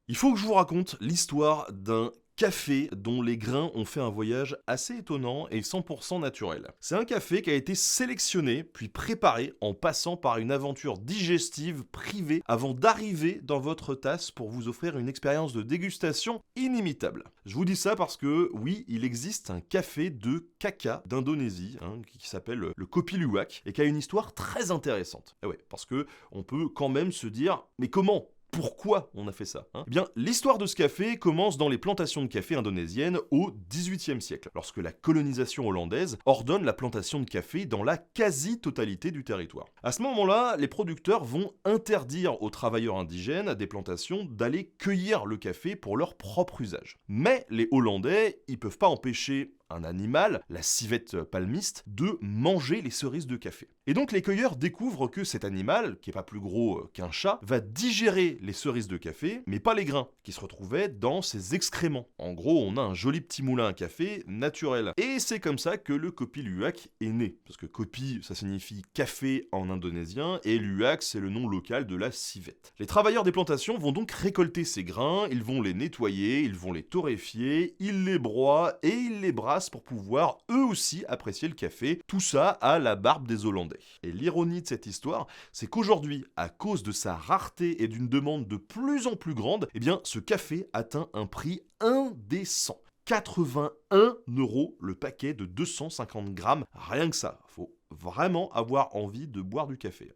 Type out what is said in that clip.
Il faut que je vous raconte l'histoire d'un café dont les grains ont fait un voyage assez étonnant et 100% naturel. C'est un café qui a été sélectionné puis préparé en passant par une aventure digestive privée avant d'arriver dans votre tasse pour vous offrir une expérience de dégustation inimitable. Je vous dis ça parce que oui, il existe un café de caca d'Indonésie qui s'appelle le Kopi Luwak et qui a une histoire très intéressante. Et ouais, parce que on peut quand même se dire mais comment pourquoi on a fait ça Eh bien, l'histoire de ce café commence dans les plantations de café indonésiennes au XVIIIe siècle, lorsque la colonisation hollandaise ordonne la plantation de café dans la quasi-totalité du territoire. À ce moment-là, les producteurs vont interdire aux travailleurs indigènes des plantations d'aller cueillir le café pour leur propre usage. Mais les Hollandais, ils peuvent pas empêcher un animal, la civette palmiste, de manger les cerises de café. Et donc les cueilleurs découvrent que cet animal, qui est pas plus gros qu'un chat, va digérer les cerises de café, mais pas les grains, qui se retrouvaient dans ses excréments. En gros, on a un joli petit moulin à café naturel. Et c'est comme ça que le Kopi Luwak est né. Parce que Kopi, ça signifie café en indonésien, et Luwak, c'est le nom local de la civette. Les travailleurs des plantations vont donc récolter ces grains, ils vont les nettoyer, ils vont les torréfier, ils les broient et ils les brassent pour pouvoir eux aussi apprécier le café, tout ça à la barbe des Hollandais. Et l'ironie de cette histoire, c'est qu'aujourd'hui, à cause de sa rareté et d'une demande de plus en plus grande, eh bien ce café atteint un prix indécent. 81 € le paquet de 250 grammes, rien que ça. Faut vraiment avoir envie de boire du café.